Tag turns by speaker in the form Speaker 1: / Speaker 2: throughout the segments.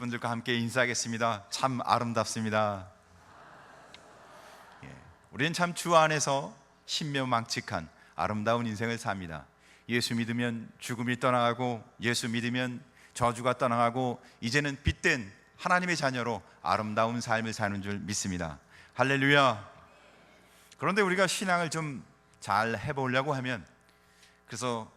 Speaker 1: 여러분들과 함께 인사하겠습니다. 참 아름답습니다. 우리는 참 주 안에서 신묘망측한 아름다운 인생을 삽니다. 예수 믿으면 죽음이 떠나가고, 예수 믿으면 저주가 떠나가고, 이제는 빛된 하나님의 자녀로 아름다운 삶을 사는 줄 믿습니다. 할렐루야. 그런데 우리가 신앙을 좀 잘 해보려고 하면, 그래서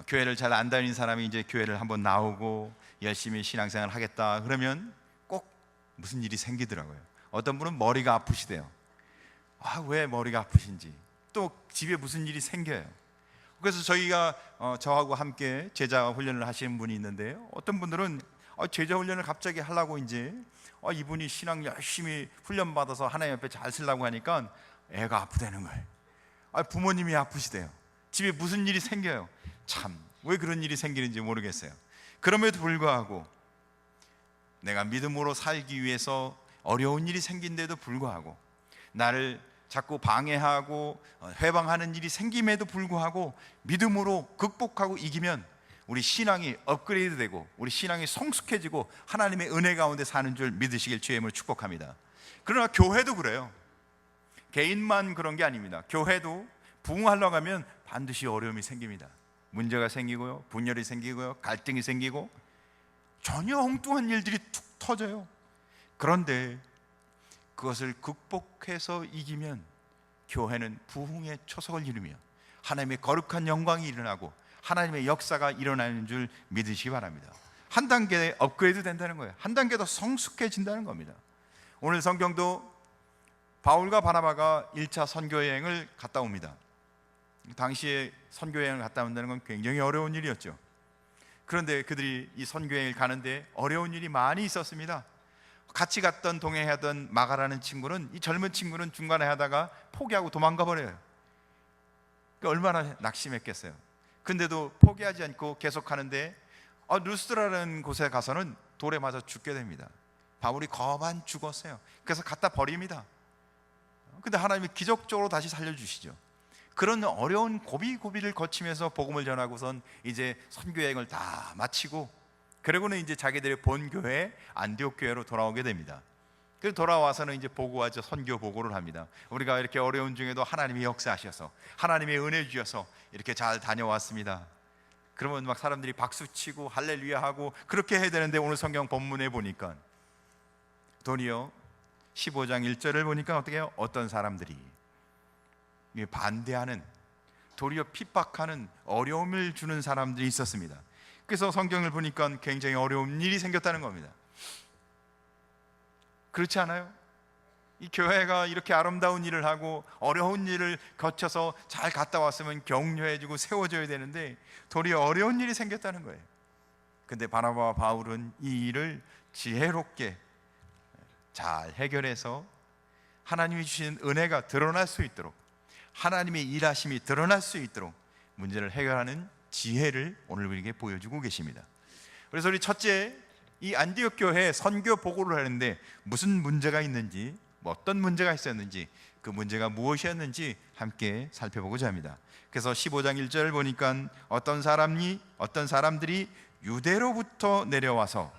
Speaker 1: 교회를 잘 안 다니는 사람이 이제 교회를 한번 나오고 열심히 신앙생활을 하겠다 그러면 꼭 무슨 일이 생기더라고요. 어떤 분은 머리가 아프시대요. 왜 머리가 아프신지, 또 집에 무슨 일이 생겨요. 그래서 저희가 저하고 함께 제자 훈련을 하시는 분이 있는데요, 어떤 분들은 제자 훈련을 갑자기 하려고 이제 이분이 신앙 열심히 훈련 받아서 하나님 앞에 잘 쓰려고 하니까 애가 아프다는 거예요. 부모님이 아프시대요. 집에 무슨 일이 생겨요. 참 왜 그런 일이 생기는지 모르겠어요. 그럼에도 불구하고 내가 믿음으로 살기 위해서 어려운 일이 생긴데도 불구하고, 나를 자꾸 방해하고 회방하는 일이 생김에도 불구하고 믿음으로 극복하고 이기면 우리 신앙이 업그레이드 되고 우리 신앙이 성숙해지고 하나님의 은혜 가운데 사는 줄 믿으시길 주의 이름으로 축복합니다. 그러나 교회도 그래요. 개인만 그런 게 아닙니다. 교회도 부흥하려고 하면 반드시 어려움이 생깁니다. 문제가 생기고요, 분열이 생기고요, 갈등이 생기고 전혀 엉뚱한 일들이 툭 터져요. 그런데 그것을 극복해서 이기면 교회는 부흥의 초석을 이루며 하나님의 거룩한 영광이 일어나고 하나님의 역사가 일어나는 줄 믿으시기 바랍니다. 한 단계 업그레이드 된다는 거예요. 한 단계 더 성숙해진다는 겁니다. 오늘 성경도 바울과 바나바가 1차 선교여행을 갔다 옵니다. 당시에 선교여행을 갔다 온다는 건 굉장히 어려운 일이었죠. 그런데 그들이 이 선교여행을 가는데 어려운 일이 많이 있었습니다. 같이 갔던 동행하던 마가라는 친구는, 이 젊은 친구는 중간에 하다가 포기하고 도망가 버려요. 얼마나 낙심했겠어요. 근데도 포기하지 않고 계속 하는데 루스드라는 곳에 가서는 돌에 맞아 죽게 됩니다. 바울이 거반 죽었어요. 그래서 갖다 버립니다. 근데 하나님이 기적적으로 다시 살려주시죠. 그런 어려운 고비고비를 거치면서 복음을 전하고선 이제 선교여행을 다 마치고, 그리고는 이제 자기들의 본교회 안디옥 교회로 돌아오게 됩니다. 그래서 돌아와서는 이제 보고하죠. 선교 보고를 합니다. 우리가 이렇게 어려운 중에도 하나님이 역사하셔서 하나님의 은혜 주셔서 이렇게 잘 다녀왔습니다. 그러면 막 사람들이 박수치고 할렐루야 하고 그렇게 해야 되는데, 오늘 성경 본문에 보니까 도리어 15장 1절을 보니까 어떻게 해요? 어떤 사람들이 반대하는, 도리어 핍박하는, 어려움을 주는 사람들이 있었습니다. 그래서 성경을 보니까 굉장히 어려운 일이 생겼다는 겁니다. 그렇지 않아요? 이 교회가 이렇게 아름다운 일을 하고 어려운 일을 거쳐서 잘 갔다 왔으면 격려해주고 세워줘야 되는데 도리어 어려운 일이 생겼다는 거예요. 근데 바나바와 바울은 이 일을 지혜롭게 잘 해결해서 하나님이 주신 은혜가 드러날 수 있도록, 하나님의 일하심이 드러날 수 있도록 문제를 해결하는 지혜를 오늘 우리에게 보여주고 계십니다. 그래서 우리 첫째, 이 안디옥 교회에 선교 보고를 하는데 무슨 문제가 있는지, 어떤 문제가 있었는지, 그 문제가 무엇이었는지 함께 살펴보고자 합니다. 그래서 15장 1절을 보니까 어떤 사람들이 유대로부터 내려와서,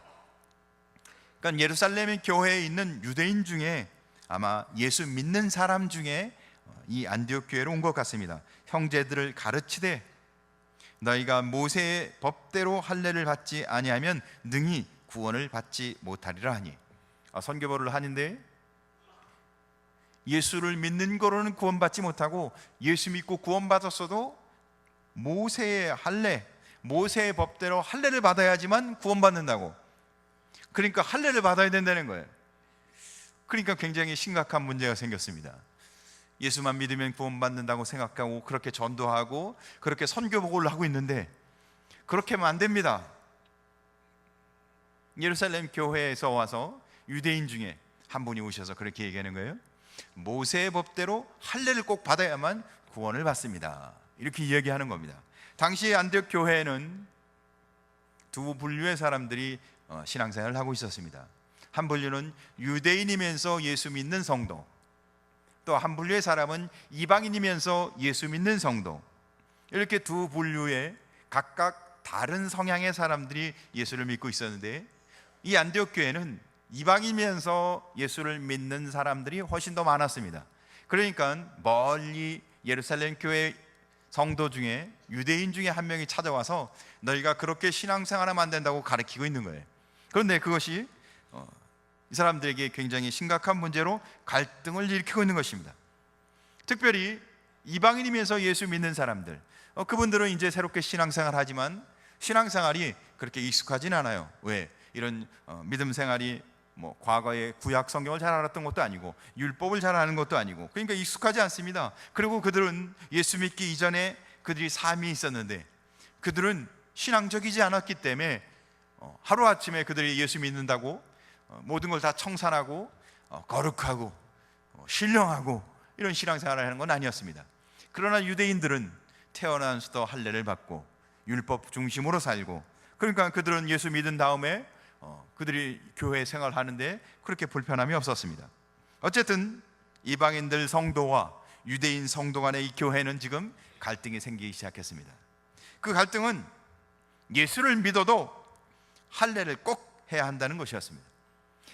Speaker 1: 그러니까 예루살렘 교회에 있는 유대인 중에 아마 예수 믿는 사람 중에 이 안디옥 교회로 온 것 같습니다. 형제들을 가르치되 너희가 모세의 법대로 할례를 받지 아니하면 능히 구원을 받지 못하리라 하니. 선교보를 하는데 예수를 믿는 거로는 구원받지 못하고, 예수 믿고 구원받았어도 모세의 할례, 모세의 법대로 할례를 받아야지만 구원받는다고. 그러니까 할례를 받아야 된다는 거예요. 그러니까 굉장히 심각한 문제가 생겼습니다. 예수만 믿으면 구원받는다고 생각하고 그렇게 전도하고 그렇게 선교 보고를 하고 있는데 그렇게 하면 안 됩니다. 예루살렘 교회에서 와서 유대인 중에 한 분이 오셔서 그렇게 얘기하는 거예요. 모세의 법대로 할례를 꼭 받아야만 구원을 받습니다. 이렇게 이야기하는 겁니다. 당시 안디옥 교회에는 두 분류의 사람들이 신앙생활을 하고 있었습니다. 한 분류는 유대인이면서 예수 믿는 성도, 또 한 분류의 사람은 이방인이면서 예수 믿는 성도, 이렇게 두 분류의 각각 다른 성향의 사람들이 예수를 믿고 있었는데, 이 안디옥 교회는 이방인이면서 예수를 믿는 사람들이 훨씬 더 많았습니다. 그러니까 멀리 예루살렘 교회 성도 중에 유대인 중에 한 명이 찾아와서 너희가 그렇게 신앙생활하면 안 된다고 가르치고 있는 거예요. 그런데 그것이 이 사람들에게 굉장히 심각한 문제로 갈등을 일으키고 있는 것입니다. 특별히 이방인이면서 예수 믿는 사람들, 그분들은 이제 새롭게 신앙생활 하지만 신앙생활이 그렇게 익숙하진 않아요. 왜? 이런 믿음 생활이 뭐 과거에 구약 성경을 잘 알았던 것도 아니고 율법을 잘 아는 것도 아니고, 그러니까 익숙하지 않습니다. 그리고 그들은 예수 믿기 이전에 그들이 삶이 있었는데 그들은 신앙적이지 않았기 때문에 하루아침에 그들이 예수 믿는다고 모든 걸 다 청산하고 거룩하고 신령하고 이런 신앙생활을 하는 건 아니었습니다. 그러나 유대인들은 태어나서부터 할례를 받고 율법 중심으로 살고, 그러니까 그들은 예수 믿은 다음에 그들이 교회 생활하는데 그렇게 불편함이 없었습니다. 어쨌든 이방인들 성도와 유대인 성도 간의 이 교회는 지금 갈등이 생기기 시작했습니다. 그 갈등은 예수를 믿어도 할례를 꼭 해야 한다는 것이었습니다.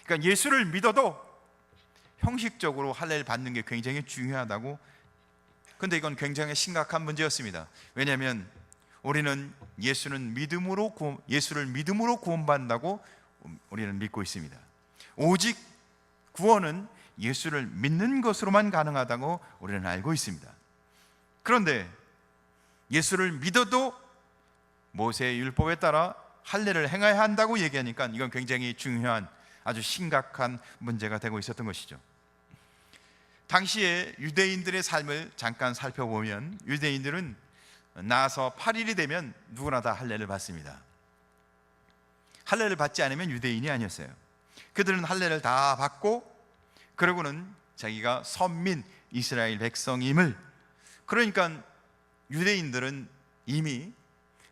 Speaker 1: 그러니까 예수를 믿어도 형식적으로 할례를 받는 게 굉장히 중요하다고. 근데 이건 굉장히 심각한 문제였습니다. 왜냐하면 우리는 예수를 믿음으로 구원받는다고 우리는 믿고 있습니다. 오직 구원은 예수를 믿는 것으로만 가능하다고 우리는 알고 있습니다. 그런데 예수를 믿어도 모세의 율법에 따라 할례를 행해야 한다고 얘기하니까 이건 굉장히 중요한 아주 심각한 문제가 되고 있었던 것이죠. 당시에 유대인들의 삶을 잠깐 살펴보면 유대인들은 나서 8일이 되면 누구나 다 할례를 받습니다. 할례를 받지 않으면 유대인이 아니었어요. 그들은 할례를 다 받고 그러고는 자기가 선민 이스라엘 백성임을, 그러니까 유대인들은 이미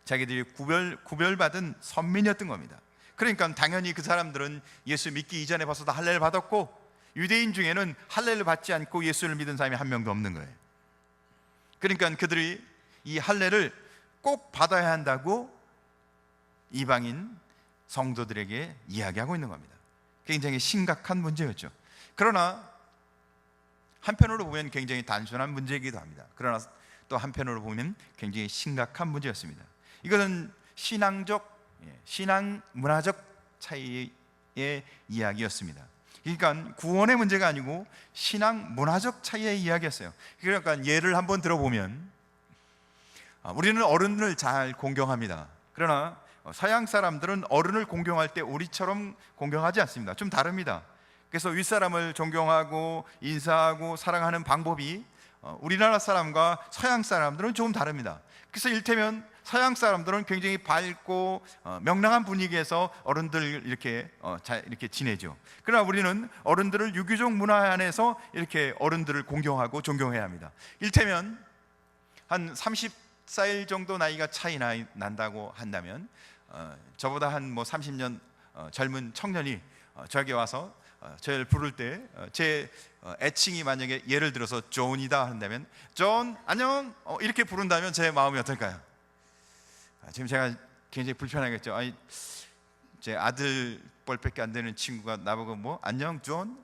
Speaker 1: 자기들이 구별받은 선민이었던 겁니다. 그러니까 당연히 그 사람들은 예수 믿기 이전에 벌써 다 할례를 받았고, 유대인 중에는 할례를 받지 않고 예수를 믿은 사람이 한 명도 없는 거예요. 그러니까 그들이 이 할례를 꼭 받아야 한다고 이방인 성도들에게 이야기하고 있는 겁니다. 굉장히 심각한 문제였죠. 그러나 한편으로 보면 굉장히 단순한 문제이기도 합니다. 그러나 또 한편으로 보면 굉장히 심각한 문제였습니다. 이것은 신앙 문화적 차이의 이야기였습니다. 그러니까 구원의 문제가 아니고 신앙 문화적 차이의 이야기였어요. 그러니까 예를 한번 들어보면 우리는 어른을 잘 공경합니다. 그러나 서양 사람들은 어른을 공경할 때 우리처럼 공경하지 않습니다. 좀 다릅니다. 그래서 윗사람을 존경하고 인사하고 사랑하는 방법이 우리나라 사람과 서양 사람들은 조금 다릅니다. 그래서 일테면 서양 사람들은 굉장히 밝고 명랑한 분위기에서 어른들 이렇게 지내죠. 그러나 우리는 어른들을 유교적 문화 안에서 이렇게 어른들을 공경하고 존경해야 합니다. 일테면 한 34일 정도 나이가 차이 난다고 한다면 저보다 한 30년 젊은 청년이 저에게 와서 저를 부를 때 제 애칭이 만약에 예를 들어서 존이다 한다면 존 안녕 이렇게 부른다면 제 마음이 어떨까요? 지금 제가 굉장히 불편하겠죠. 아니, 제 아들 뻘밖에 안 되는 친구가 나보고 안녕 존.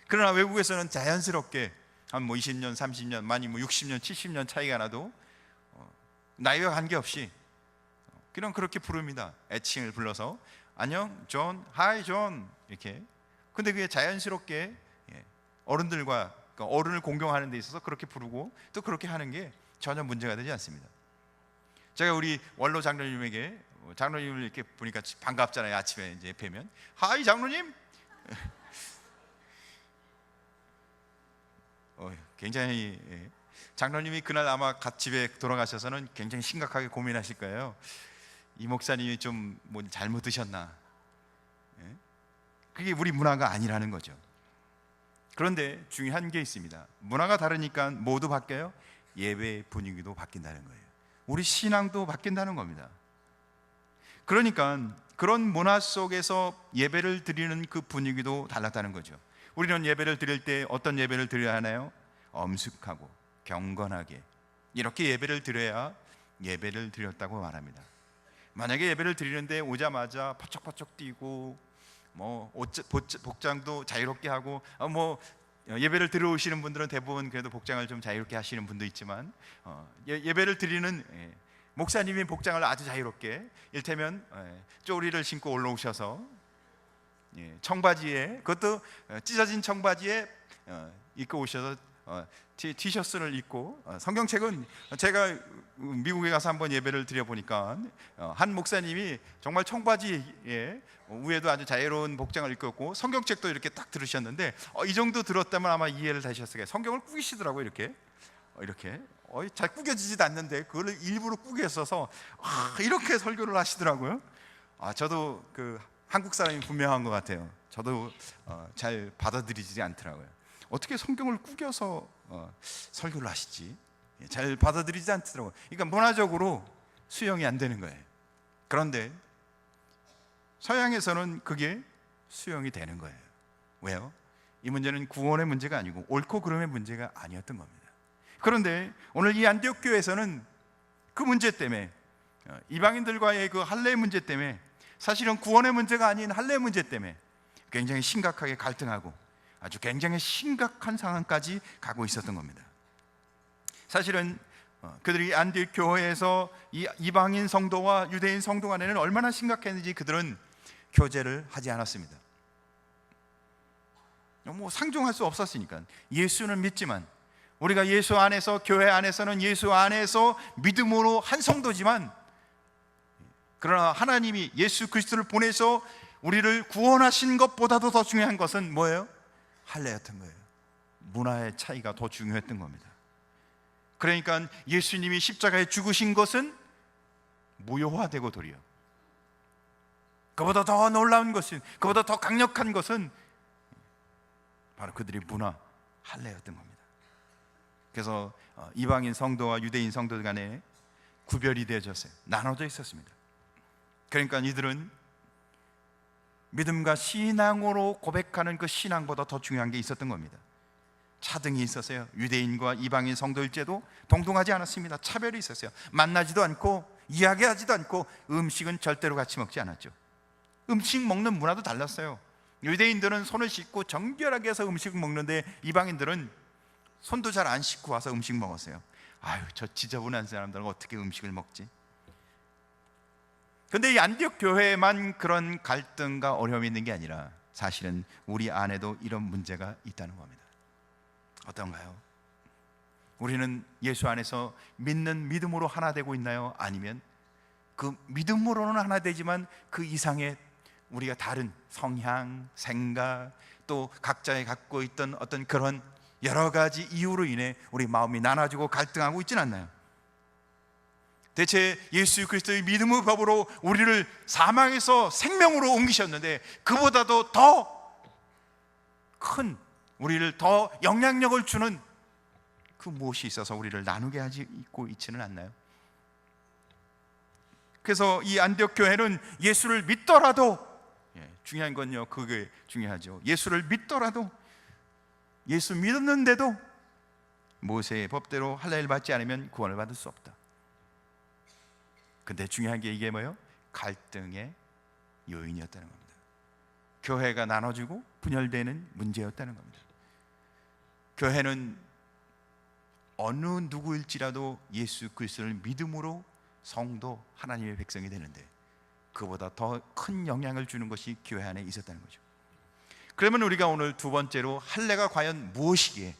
Speaker 1: 그러나 외국에서는 자연스럽게 한 20년 30년 많이 60년 70년 차이가 나도 나이와 관계없이 그냥 그렇게 부릅니다. 애칭을 불러서 안녕 존, 하이 존 이렇게. 근데 그게 자연스럽게 어른들과 어른을 공경하는 데 있어서 그렇게 부르고 또 그렇게 하는 게 전혀 문제가 되지 않습니다. 제가 우리 원로 장로님에게 장로님을 이렇게 보니까 반갑잖아요. 아침에 이제 뵈면 하이 장로님. 굉장히 장로님이 그날 아마 집에 돌아가셔서는 굉장히 심각하게 고민하실 거예요. 이 목사님이 좀 뭐 잘못 드셨나? 그게 우리 문화가 아니라는 거죠. 그런데 중요한 게 있습니다. 문화가 다르니까 모두 바뀌어요. 예배 분위기도 바뀐다는 거예요. 우리 신앙도 바뀐다는 겁니다. 그러니까 그런 문화 속에서 예배를 드리는 그 분위기도 달랐다는 거죠. 우리는 예배를 드릴 때 어떤 예배를 드려야 하나요? 엄숙하고 경건하게 이렇게 예배를 드려야 예배를 드렸다고 말합니다. 만약에 예배를 드리는데 오자마자 퍼쩍퍼쩍 뛰고 뭐 복장도 자유롭게 하고 예배를 들어오시는 분들은 대부분 그래도 복장을 좀 자유롭게 하시는 분도 있지만 예배를 드리는 목사님이 복장을 아주 자유롭게, 일테면 쪼리를 신고 올라오셔서 청바지에, 그것도 찢어진 청바지에 입고 오셔서 티셔츠를 입고, 성경책은 제가 미국에 가서 한번 예배를 드려보니까 한 목사님이 정말 청바지에 위에도 아주 자유로운 복장을 입고 있고 성경책도 이렇게 딱 들으셨는데 이 정도 들었다면 아마 이해를 하셨을 거예요. 성경을 꾸기시더라고요. 이렇게 잘 꾸겨지지도 않는데 그걸 일부러 꾸겨 써서 이렇게 설교를 하시더라고요. 저도 그 한국 사람이 분명한 것 같아요. 저도 잘 받아들이지 않더라고요. 어떻게 성경을 꾸겨서 설교를 하시지? 잘 받아들이지 않더라고요. 그러니까 문화적으로 수용이 안 되는 거예요. 그런데 서양에서는 그게 수용이 되는 거예요. 왜요? 이 문제는 구원의 문제가 아니고 옳고 그름의 문제가 아니었던 겁니다. 그런데 오늘 이 안디옥 교회에서는 그 문제 때문에, 이방인들과의 그 할례 문제 때문에, 사실은 구원의 문제가 아닌 할례 문제 때문에 굉장히 심각하게 갈등하고 아주 굉장히 심각한 상황까지 가고 있었던 겁니다. 사실은 그들이 안디옥 교회에서 이 이방인 성도와 유대인 성도 간에는 얼마나 심각했는지 그들은 교제를 하지 않았습니다. 상종할 수 없었으니까. 예수는 믿지만, 우리가 예수 안에서, 교회 안에서는 예수 안에서 믿음으로 한 성도지만, 그러나 하나님이 예수 그리스도를 보내서 우리를 구원하신 것보다도 더 중요한 것은 뭐예요? 할례였던 거예요. 문화의 차이가 더 중요했던 겁니다. 그러니까 예수님이 십자가에 죽으신 것은 무효화되고 도리어 그보다 더 놀라운 것은, 그보다 더 강력한 것은 바로 그들의 문화, 할례였던 겁니다. 그래서 이방인 성도와 유대인 성도 간에 구별이 되어졌어요. 나눠져 있었습니다. 그러니까 이들은 믿음과 신앙으로 고백하는 그 신앙보다 더 중요한 게 있었던 겁니다. 차등이 있었어요. 유대인과 이방인 성도일제도 동등하지 않았습니다. 차별이 있었어요. 만나지도 않고 이야기하지도 않고 음식은 절대로 같이 먹지 않았죠. 음식 먹는 문화도 달랐어요. 유대인들은 손을 씻고 정결하게 해서 음식을 먹는데 이방인들은 손도 잘 안 씻고 와서 음식 먹었어요. 저 지저분한 사람들은 어떻게 음식을 먹지? 근데 이 안디옥 교회에만 그런 갈등과 어려움이 있는 게 아니라 사실은 우리 안에도 이런 문제가 있다는 겁니다. 어떤가요? 우리는 예수 안에서 믿는 믿음으로 하나 되고 있나요? 아니면 그 믿음으로는 하나 되지만 그 이상의 우리가 다른 성향, 생각, 또 각자의 갖고 있던 어떤 그런 여러 가지 이유로 인해 우리 마음이 나눠지고 갈등하고 있지는 않나요? 대체 예수 그리스도의 믿음의 법으로 우리를 사망에서 생명으로 옮기셨는데 그보다도 더 큰, 우리를 더 영향력을 주는 그 무엇이 있어서 우리를 나누게 하지 있지는 않나요? 그래서 이 안디옥 교회는 예수를 믿더라도, 중요한 건요, 그게 중요하죠. 예수를 믿더라도, 예수 믿었는데도 모세의 법대로 할례를 받지 않으면 구원을 받을 수 없다. 근데 중요한 게 이게 뭐예요? 갈등의 요인이었다는 겁니다. 교회가 나눠지고 분열되는 문제였다는 겁니다. 교회는 어느 누구일지라도 예수 그리스도를 믿음으로 성도, 하나님의 백성이 되는데 그보다 더 큰 영향을 주는 것이 교회 안에 있었다는 거죠. 그러면 우리가 오늘 두 번째로 할례가 과연 무엇이기에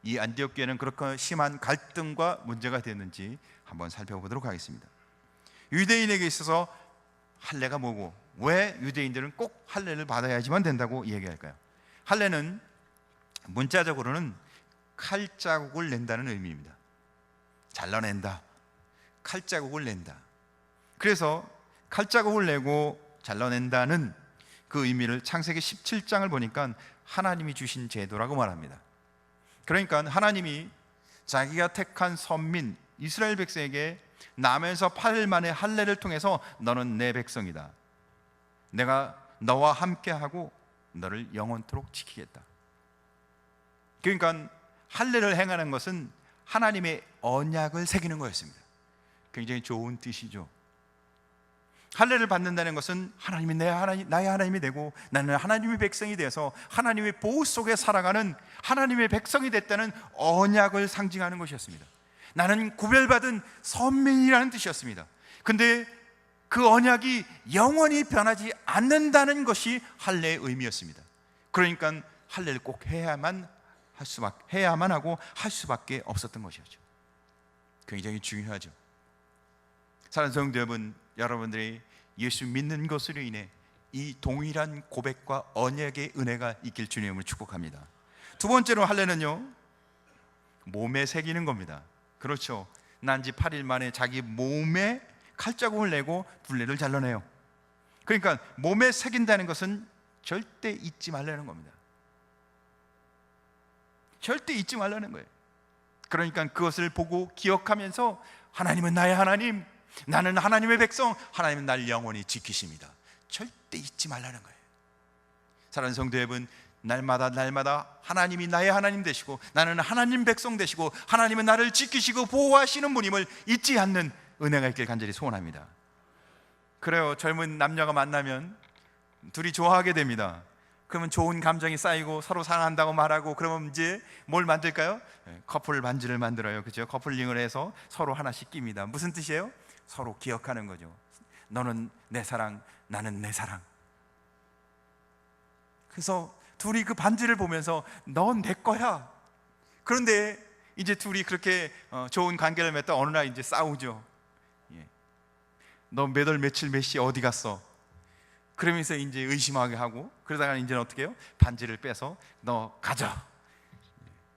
Speaker 1: 이 안디옥 교회는 그렇게 심한 갈등과 문제가 됐는지 한번 살펴보도록 하겠습니다. 유대인에게 있어서 할례가 뭐고 왜 유대인들은 꼭 할례를 받아야지만 된다고 이야기할까요? 할례는 문자적으로는 칼자국을 낸다는 의미입니다. 잘라낸다, 칼자국을 낸다. 그래서 칼자국을 내고 잘라낸다는 그 의미를 창세기 17장을 보니까 하나님이 주신 제도라고 말합니다. 그러니까 하나님이 자기가 택한 선민 이스라엘 백성에게 남에서 8일 만에 할례를 통해서 너는 내 백성이다, 내가 너와 함께하고 너를 영원토록 지키겠다. 그러니까 할례를 행하는 것은 하나님의 언약을 새기는 거였습니다. 굉장히 좋은 뜻이죠. 할례를 받는다는 것은 하나님이 나의 하나님이 되고 나는 하나님의 백성이 되어서 하나님의 보호 속에 살아가는 하나님의 백성이 됐다는 언약을 상징하는 것이었습니다. 나는 구별받은 선민이라는 뜻이었습니다. 근데 그 언약이 영원히 변하지 않는다는 것이 할례의 의미였습니다. 그러니까 할례를 꼭 해야만 하고 할 수밖에 없었던 것이었죠. 굉장히 중요하죠. 사랑하는 성도 여러분, 여러분들이 예수 믿는 것으로 인해 이 동일한 고백과 언약의 은혜가 있길 주님을 축복합니다. 두 번째로 할례는요, 몸에 새기는 겁니다. 그렇죠. 난지 8일 만에 자기 몸에 칼자국을 내고 둘레를 잘라내요. 그러니까 몸에 새긴다는 것은 절대 잊지 말라는 겁니다. 절대 잊지 말라는 거예요. 그러니까 그것을 보고 기억하면서 하나님은 나의 하나님, 나는 하나님의 백성, 하나님은 날 영원히 지키십니다. 절대 잊지 말라는 거예요. 사랑하는 성도 여러분, 날마다 하나님이 나의 하나님 되시고 나는 하나님 백성 되시고 하나님은 나를 지키시고 보호하시는 분임을 잊지 않는 은혜가 있길 간절히 소원합니다. 그래요. 젊은 남녀가 만나면 둘이 좋아하게 됩니다. 그러면 좋은 감정이 쌓이고 서로 사랑한다고 말하고, 그러면 이제 뭘 만들까요? 커플 반지를 만들어요. 그죠? 커플링을 해서 서로 하나씩 낍니다. 무슨 뜻이에요? 서로 기억하는 거죠. 너는 내 사랑, 나는 내 사랑. 그래서 둘이 그 반지를 보면서 넌 내 거야. 그런데 이제 둘이 그렇게 좋은 관계를 맺다 어느 날 이제 싸우죠. 너 몇 월 며칠 몇 시에 어디 갔어? 그러면서 이제 의심하게 하고, 그러다가 이제는 어떻게 해요? 반지를 빼서 너 가져.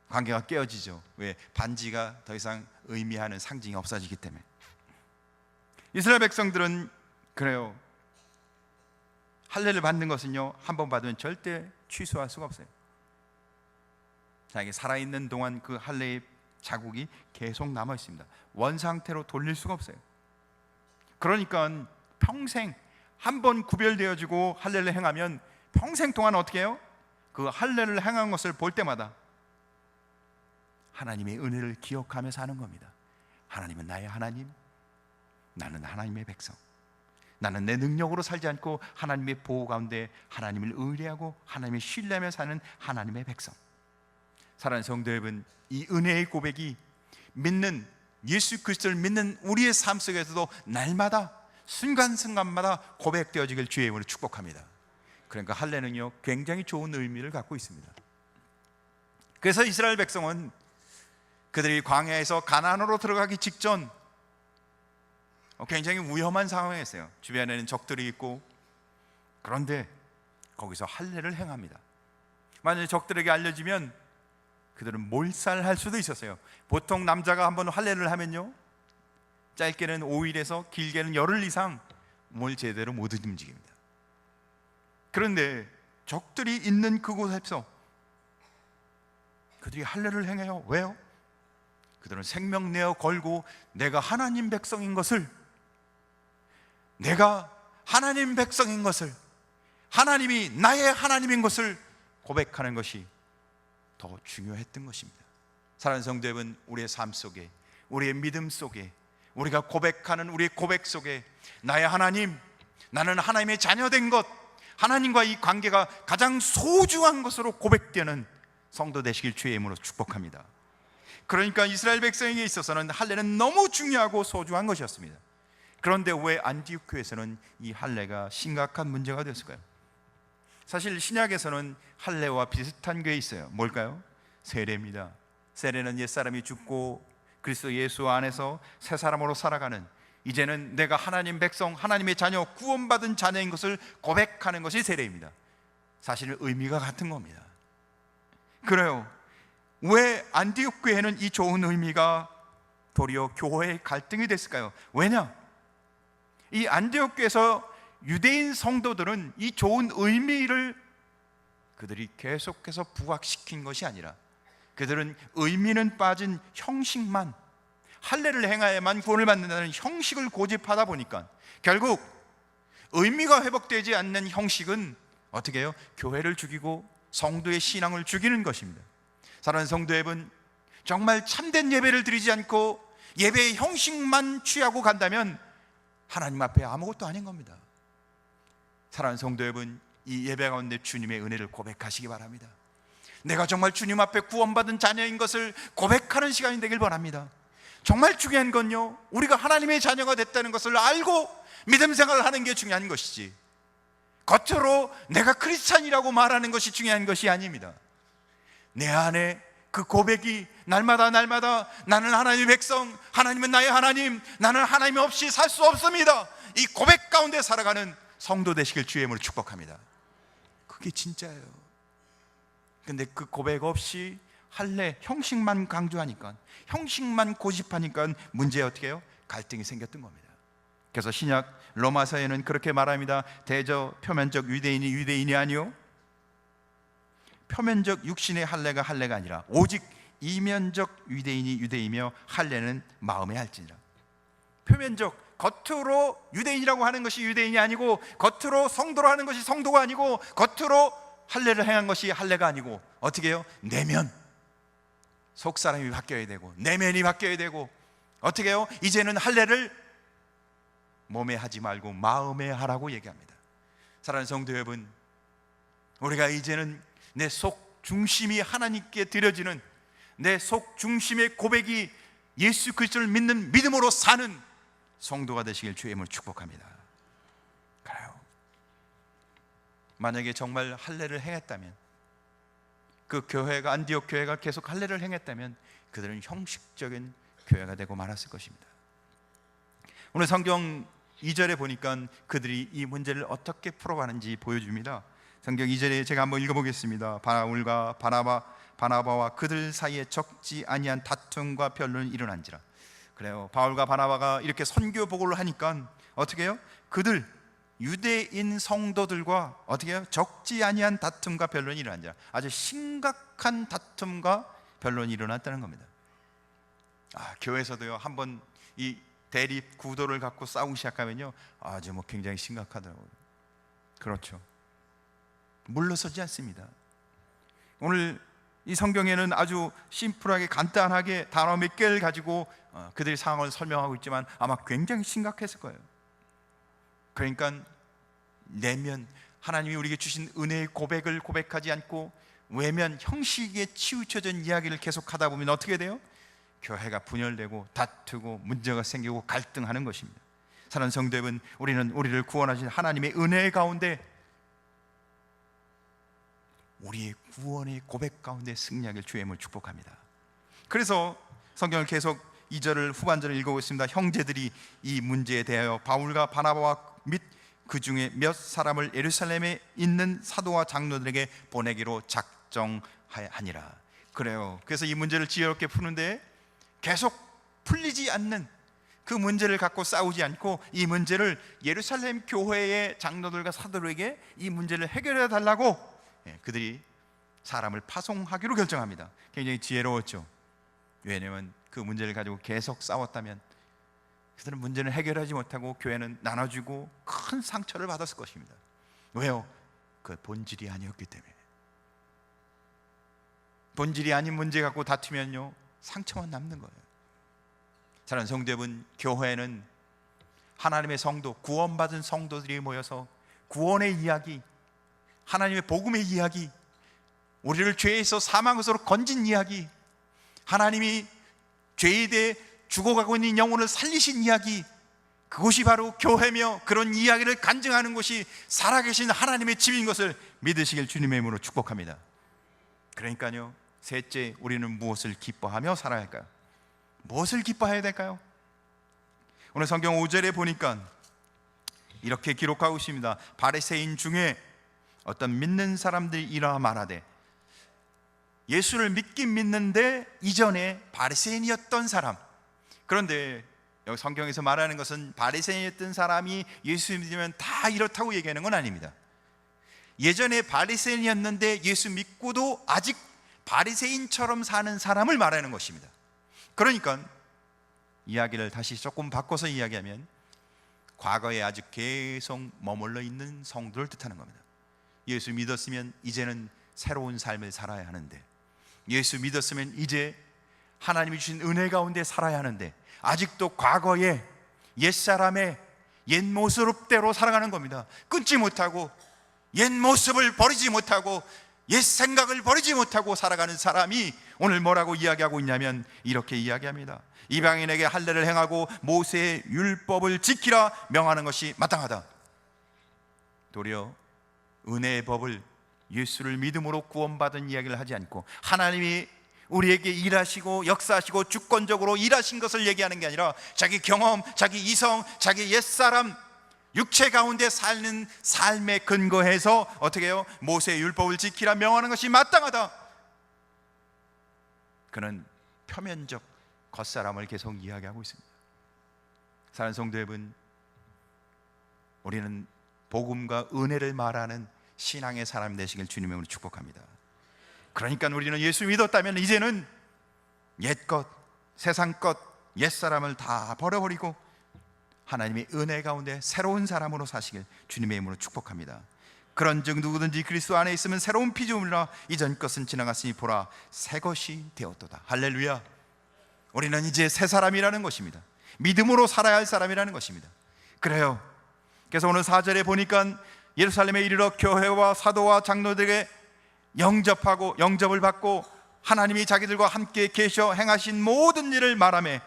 Speaker 1: 관계가 깨어지죠. 왜? 반지가 더 이상 의미하는 상징이 없어지기 때문에. 이스라엘 백성들은 그래요. 할례를 받는 것은요, 한 번 받으면 절대 취소할 수가 없어요. 자기 살아있는 동안 그 할례의 자국이 계속 남아 있습니다. 원상태로 돌릴 수가 없어요. 그러니까 평생 한 번 구별되어지고 할례를 행하면 평생 동안 어떻게 해요? 그 할례를 행한 것을 볼 때마다 하나님의 은혜를 기억하며 사는 겁니다. 하나님은 나의 하나님, 나는 하나님의 백성. 나는 내 능력으로 살지 않고 하나님의 보호 가운데 하나님을 의뢰하고 하나님을 신뢰하며 사는 하나님의 백성. 사랑하는 성도 여러분, 이 은혜의 고백이 믿는 예수 그리스도를 믿는 우리의 삶 속에서도 날마다 순간순간마다 고백되어지길 주의 이름으로 축복합니다. 그러니까 할례는요, 굉장히 좋은 의미를 갖고 있습니다. 그래서 이스라엘 백성은 그들이 광야에서 가나안으로 들어가기 직전 굉장히 위험한 상황이었어요. 주변에는 적들이 있고, 그런데 거기서 할례를 행합니다. 만약에 적들에게 알려지면 그들은 몰살할 수도 있었어요. 보통 남자가 한번 할례를 하면요, 짧게는 5일에서 길게는 열흘 이상 몸을 제대로 못 움직입니다. 그런데 적들이 있는 그곳에서 그들이 할례를 행해요. 왜요? 그들은 생명 내어 걸고 내가 하나님 백성인 것을, 내가 하나님 백성인 것을, 하나님이 나의 하나님인 것을 고백하는 것이 더 중요했던 것입니다. 사랑하는 성도 여러분, 우리의 삶 속에, 우리의 믿음 속에, 우리가 고백하는 우리의 고백 속에 나의 하나님, 나는 하나님의 자녀된 것, 하나님과 이 관계가 가장 소중한 것으로 고백되는 성도 되시길 주의 이름으로 축복합니다. 그러니까 이스라엘 백성에게 있어서는 할례는 너무 중요하고 소중한 것이었습니다. 그런데 왜 안디옥 교회에서는 이 할례가 심각한 문제가 되었을까요? 사실 신약에서는 할례와 비슷한 게 있어요. 뭘까요? 세례입니다. 세례는 옛사람이 죽고 그리스도 예수 안에서 새 사람으로 살아가는, 이제는 내가 하나님 백성, 하나님의 자녀, 구원받은 자녀인 것을 고백하는 것이 세례입니다. 사실 의미가 같은 겁니다. 그래요. 왜 안디옥 교회는 이 좋은 의미가 도리어 교회의 갈등이 됐을까요? 왜냐? 이 안디옥 교회에서 유대인 성도들은 이 좋은 의미를 그들이 계속해서 부각시킨 것이 아니라, 그들은 의미는 빠진 형식만, 할례를 행하야만 구원을 받는다는 형식을 고집하다 보니까 결국 의미가 회복되지 않는 형식은 어떻게 해요? 교회를 죽이고 성도의 신앙을 죽이는 것입니다. 사랑하는 성도 여러분, 정말 참된 예배를 드리지 않고 예배의 형식만 취하고 간다면 하나님 앞에 아무것도 아닌 겁니다. 사랑하는 성도 여러분, 이 예배 가운데 주님의 은혜를 고백하시기 바랍니다. 내가 정말 주님 앞에 구원받은 자녀인 것을 고백하는 시간이 되길 바랍니다. 정말 중요한 건요, 우리가 하나님의 자녀가 됐다는 것을 알고 믿음 생활을 하는 게 중요한 것이지, 겉으로 내가 크리스찬이라고 말하는 것이 중요한 것이 아닙니다. 내 안에 그 고백이 날마다 나는 하나님의 백성, 하나님은 나의 하나님, 나는 하나님 없이 살 수 없습니다, 이 고백 가운데 살아가는 성도 되시길 주의 이름으로 축복합니다. 그게 진짜예요. 근데 그 고백 없이 할례, 형식만 강조하니까, 형식만 고집하니까 문제에 어떻게 해요? 갈등이 생겼던 겁니다. 그래서 신약 로마서에는 그렇게 말합니다. 대저 표면적 유대인이 유대인이 아니요, 표면적 육신의 할례가 할례가 아니라 오직 이면적 유대인이 유대이며 할례는 마음에 할지니라. 표면적, 겉으로 유대인이라고 하는 것이 유대인이 아니고, 겉으로 성도로 하는 것이 성도가 아니고, 겉으로 할례를 행한 것이 할례가 아니고, 어떻게 해요? 내면, 속사람이 바뀌어야 되고 내면이 바뀌어야 되고, 어떻게 해요? 이제는 할례를 몸에 하지 말고 마음에 하라고 얘기합니다. 사랑하는 성도 여러분, 우리가 이제는 내 속 중심이 하나님께 드려지는, 내 속 중심의 고백이 예수 그리스도를 믿는 믿음으로 사는 성도가 되시길 주의 이름으로 축복합니다. 그래요. 만약에 정말 할례를 행했다면, 그 교회가, 안디옥 교회가 계속 할례를 행했다면 그들은 형식적인 교회가 되고 말았을 것입니다. 오늘 성경 2절에 보니까 그들이 이 문제를 어떻게 풀어가는지 보여줍니다. 성경 2절에 제가 한번 읽어보겠습니다. 바울과 바나바와 그들 사이에 적지 아니한 다툼과 변론이 일어난지라. 그래요. 바울과 바나바가 이렇게 선교 보고를 하니까 어떻게 해요? 그들 유대인 성도들과 어떻게 해요? 적지 아니한 다툼과 변론이 일어난지라. 아주 심각한 다툼과 변론이 일어났다는 겁니다. 교회에서도요, 한번 이 대립 구도를 갖고 싸우기 시작하면요, 아주 굉장히 심각하더라고요. 그렇죠. 물러서지 않습니다. 오늘 이 성경에는 아주 심플하게 간단하게 단어 몇 개를 가지고 그들의 상황을 설명하고 있지만 아마 굉장히 심각했을 거예요. 그러니까 내면, 하나님이 우리에게 주신 은혜의 고백을 고백하지 않고 외면, 형식에 치우쳐진 이야기를 계속하다 보면 어떻게 돼요? 교회가 분열되고 다투고 문제가 생기고 갈등하는 것입니다. 사랑하는 성도 여러분, 우리는 우리를 구원하신 하나님의 은혜 가운데, 우리의 구원의 고백 가운데 승리하길 주의 이름으로 축복합니다. 그래서 성경을 계속 2절을 후반절을 읽어보겠습니다. 형제들이 이 문제에 대하여 바울과 바나바와 및 그 중에 몇 사람을 예루살렘에 있는 사도와 장로들에게 보내기로 작정하니라. 그래요. 그래서 이 문제를 지혜롭게 푸는데 계속 풀리지 않는 그 문제를 갖고 싸우지 않고, 이 문제를 예루살렘 교회의 장로들과 사도들에게 이 문제를 해결해 달라고 그들이 사람을 파송하기로 결정합니다. 굉장히 지혜로웠죠. 왜냐하면 그 문제를 가지고 계속 싸웠다면 그들은 문제를 해결하지 못하고 교회는 나눠지고 큰 상처를 받았을 것입니다. 왜요? 그 본질이 아니었기 때문에. 본질이 아닌 문제 갖고 다투면요, 상처만 남는 거예요. 사랑하는 성도 여러분, 교회는 하나님의 성도, 구원받은 성도들이 모여서 구원의 이야기, 하나님의 복음의 이야기, 우리를 죄에서 사망에서 건진 이야기, 하나님이 죄에 대해 죽어가고 있는 영혼을 살리신 이야기, 그것이 바로 교회며 그런 이야기를 간증하는 것이 살아계신 하나님의 집인 것을 믿으시길 주님의 이름으로 축복합니다. 그러니까요, 셋째, 우리는 무엇을 기뻐하며 살아야 할까요? 무엇을 기뻐해야 될까요? 오늘 성경 5절에 보니까 이렇게 기록하고 있습니다. 바리새인 중에 어떤 믿는 사람들이 이러하 말하되, 예수를 믿긴 믿는데 이전에 바리새인이었던 사람. 그런데 여기 성경에서 말하는 것은 바리새인이었던 사람이 예수 믿으면 다 이렇다고 얘기하는 건 아닙니다. 예전에 바리새인이었는데 예수 믿고도 아직 바리새인처럼 사는 사람을 말하는 것입니다. 그러니까 이야기를 다시 조금 바꿔서 이야기하면 과거에 아직 계속 머물러 있는 성도를 뜻하는 겁니다. 예수 믿었으면 이제는 새로운 삶을 살아야 하는데, 예수 믿었으면 이제 하나님이 주신 은혜 가운데 살아야 하는데, 아직도 과거의 옛사람의 옛 모습대로 살아가는 겁니다. 끊지 못하고 옛 모습을 버리지 못하고 옛 생각을 버리지 못하고 살아가는 사람이 오늘 뭐라고 이야기하고 있냐면 이렇게 이야기합니다. 이방인에게 할례를 행하고 모세의 율법을 지키라 명하는 것이 마땅하다. 도리어 은혜의 법을, 예수를 믿음으로 구원받은 이야기를 하지 않고 하나님이 우리에게 일하시고 역사하시고 주권적으로 일하신 것을 얘기하는 게 아니라 자기 경험, 자기 이성, 자기 옛사람, 육체 가운데 사는 삶에 근거해서 어떻게 해요? 모세의 율법을 지키라 명하는 것이 마땅하다. 그는 표면적 겉사람을 계속 이야기하고 있습니다. 사랑하는 성도 여러분, 우리는 복음과 은혜를 말하는 신앙의 사람 되시길 주님의 이름으로 축복합니다. 그러니까 우리는 예수 믿었다면 이제는 옛것, 세상 것, 옛사람을 다 버려버리고 하나님의 은혜 가운데 새로운 사람으로 사시길 주님의 이름으로 축복합니다. 그런즉 누구든지 그리스도 안에 있으면 새로운 피조물이라 이전 것은 지나갔으니 보라 새 것이 되었도다. 할렐루야. 우리는 이제 새 사람이라는 것입니다. 믿음으로 살아야 할 사람이라는 것입니다. 그래요. 그래서 오늘 4절에 보니까 예루살렘에 이르러 교회와 사도와 장로들에게 영접을 받고 하나님이 자기들과 함께 계셔 행하신 모든 일을 말하며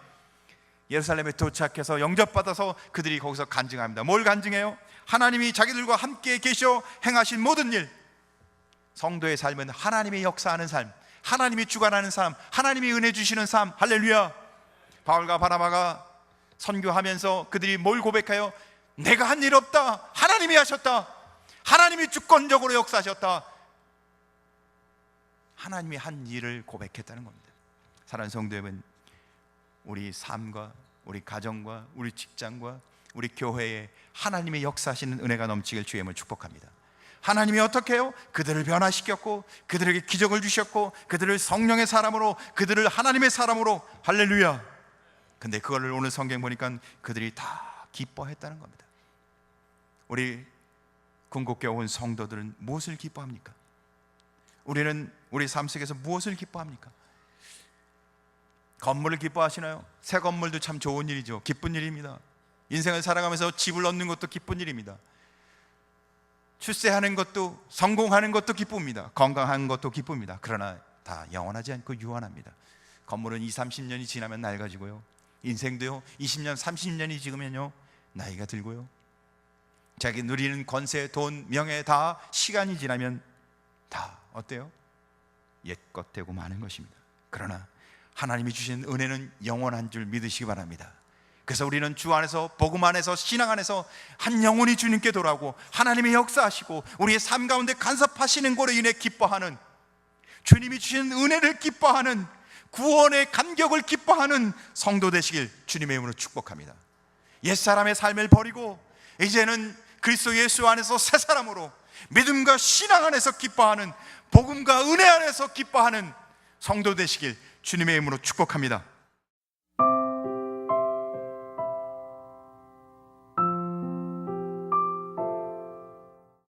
Speaker 1: 예루살렘에 도착해서 영접받아서 그들이 거기서 간증합니다. 뭘 간증해요? 하나님이 자기들과 함께 계셔 행하신 모든 일. 성도의 삶은 하나님이 역사하는 삶, 하나님이 주관하는 삶, 하나님이 은혜 주시는 삶. 할렐루야. 바울과 바나바가 선교하면서 그들이 뭘 고백해요? 내가 한 일 없다, 하나님이 하셨다. 하나님이 주권적으로 역사하셨다. 하나님이 한 일을 고백했다는 겁니다. 사랑하는 성도 여러분, 우리 삶과 우리 가정과 우리 직장과 우리 교회에 하나님의 역사하시는 은혜가 넘치길 주의 이름으로 축복합니다. 하나님이 어떻게 해요? 그들을 변화시켰고 그들에게 기적을 주셨고 그들을 성령의 사람으로, 그들을 하나님의 사람으로. 할렐루야. 근데 그거를 오늘 성경 보니까 그들이 다 기뻐했다는 겁니다. 우리 궁극교회 온 성도들은 무엇을 기뻐합니까? 우리는 우리 삶 속에서 무엇을 기뻐합니까? 건물을 기뻐하시나요? 새 건물도 참 좋은 일이죠. 기쁜 일입니다. 인생을 살아가면서 집을 얻는 것도 기쁜 일입니다. 출세하는 것도, 성공하는 것도 기쁩니다. 건강한 것도 기쁩니다. 그러나 다 영원하지 않고 유한합니다. 건물은 20, 30년이 지나면 낡아지고요, 인생도요 20년, 30년이 지나면요 나이가 들고요, 자기 누리는 권세, 돈, 명예 다 시간이 지나면 다 어때요? 옛것 되고 마는 것입니다. 그러나 하나님이 주신 은혜는 영원한 줄 믿으시기 바랍니다. 그래서 우리는 주 안에서, 복음 안에서, 신앙 안에서 한 영혼이 주님께 돌아오고 하나님이 역사하시고 우리의 삶 가운데 간섭하시는 것으로 인해 기뻐하는, 주님이 주신 은혜를 기뻐하는, 구원의 감격을 기뻐하는 성도 되시길 주님의 이름으로 축복합니다. 옛사람의 삶을 버리고 이제는 그리스도 예수 안에서 새 사람으로 믿음과 신앙 안에서 기뻐하는, 복음과 은혜 안에서 기뻐하는 성도 되시길 주님의 이름으로 축복합니다.